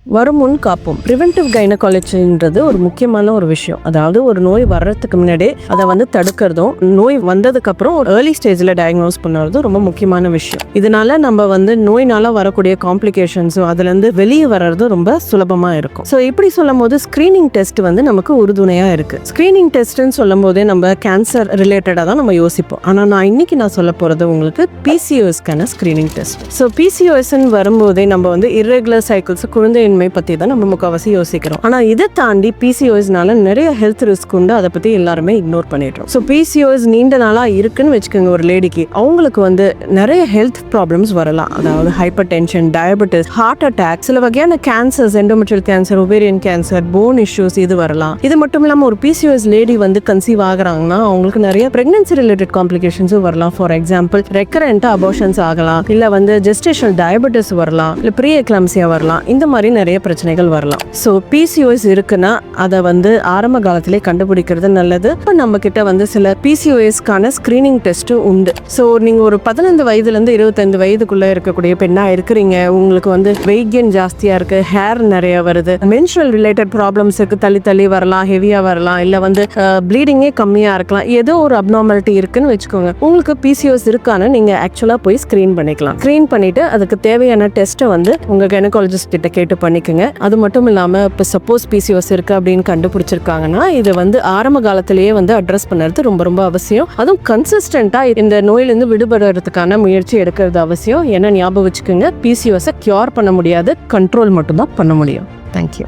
வரும் முன் காப்போம். ப்ரிவென்டிவ் கைனகாலஜின்றது ஒரு முக்கியமான ஒரு விஷயம். அதாவது ஒரு நோய் வர்றதுக்கு முன்னாடி அதை தடுக்கிறதும், நோய் வந்ததுக்கு அப்புறம் ஒரு ஏர்லி ஸ்டேஜில் டயக்னோஸ் பண்ணுறதும் ரொம்ப முக்கியமான விஷயம். இதனால நம்ம நோயினால வரக்கூடிய காம்ப்ளிகேஷன்ஸும் அதுலேருந்து வெளியே வர்றது ரொம்ப சுலபமாக இருக்கும். ஸோ இப்படி சொல்லும் போது ஸ்க்ரீனிங் டெஸ்ட் நமக்கு உறுதுணையாக இருக்குது. ஸ்க்ரீனிங் டெஸ்ட்னு சொல்லும் போதே நம்ம கேன்சர் ரிலேட்டடாக தான் நம்ம யோசிப்போம். ஆனால் நான் சொல்ல போகிறது உங்களுக்கு PCOSக்கான ஸ்க்ரீனிங் டெஸ்ட். ஸோ PCOSன்னு வரும்போதே நம்ம இர்ரெகுலர் சைக்கிள்ஸ், குழந்தையின்மை பற்றி தான் நம்ம முக்கால்வாசி யோசிக்கிறோம். ஆனால் இதை தாண்டி PCOSனால நிறைய ஹெல்த் ரிஸ்க் உண்டு. அதை பற்றி எல்லாருமே இக்னோர் பண்ணிடுறோம். ஸோ PCOS நீண்ட நாளாக இருக்குன்னு வச்சுக்கோங்க. ஒரு லேடிக்கு அவங்களுக்கு நிறைய ஹெல்த் ப்ராப்ளம்ஸ் வரலாம். அதாவது hypertension, diabetes, heart attack, சில வகையான cancers, endometrial cancer, ovarian cancer, bone issues இது வரலாம். இது மட்டும் இல்லாமல் ஒரு PCOS லேடி கன்சீவ் ஆகுறாங்கன்னா அவங்களுக்கு நிறைய பிரெக்னன்சி ரிலேட்டட் காம்ப்ளிகேஷன்ஸும் வரலாம். ஃபார் எக்ஸாம்பிள் ரெக்கரண்டா அபார்ஷன்ஸ் ஆகலாம், இல்லை ஜெஸ்டேஷனல் டயபெட்டிஸ் வரலாம், இல்லை ப்ரீ எக்லாம்சியா வரலாம். இந்த மாதிரி நிறைய பிரச்சனைகள் வரலாம். ஸோ PCOS இருக்குன்னா அதை ஆரம்ப காலத்திலே கண்டுபிடிக்கிறது நல்லது. இப்போ நம்ம கிட்ட சில PCOSக்கான ஸ்கிரீனிங் டெஸ்ட்டும் உண்டு. ஸோ நீங்க ஒரு 15 வயதுலேருந்து 25 வயதுக்குள்ள இருக்கக்கூடிய பெண்ணா இருக்கிறீங்க, உங்களுக்கு வெயிட் கெயின் ஜாஸ்தியா இருக்கு, ஹேர் நிறைய வருது, மென்ஸ்ட்ரல் ரிலேட்டட் ப்ராப்ளம்ஸுக்கு தள்ளி வரலாம், ஹெவியா வரலாம், இல்லை ப்ளீடிங்கே கம்மியா இருக்கலாம், ஏதோ ஒரு அப்நார்மாலிட்டி இருக்குன்னு வச்சுக்கோங்க. உங்களுக்கு PCOS இருக்கான்னு நீங்க ஆக்சுவலா போய் ஸ்கிரீன் பண்ணிக்கலாம். ஸ்கிரீன் பண்ணிட்டு அதுக்கு தேவையான டெஸ்ட்டை உங்க கைனகாலஜிஸ்ட் கிட்ட கேட்டு பண்ணிக்கோங்க. அது மட்டும் இல்லாமல் இப்போ சப்போஸ் PCOS இருக்கு அப்படின்னு கண்டுபிடிச்சிருக்காங்கன்னா இது ஆரம்ப காலத்திலேயே அட்ரஸ் பண்ணுறது ரொம்ப ரொம்ப அவசியம். அதுவும் கன்சிஸ்டண்டாக இந்த நோயிலிருந்து விடுபடுறதுக்கான முயற்சி எடுக்கிறது அவசியம். ஏன்னா ஞாபகம் வச்சுக்கோங்க, PCOS கியூர் பண்ண முடியாது, கண்ட்ரோல் மட்டும்தான் பண்ண முடியும். தேங்க்யூ.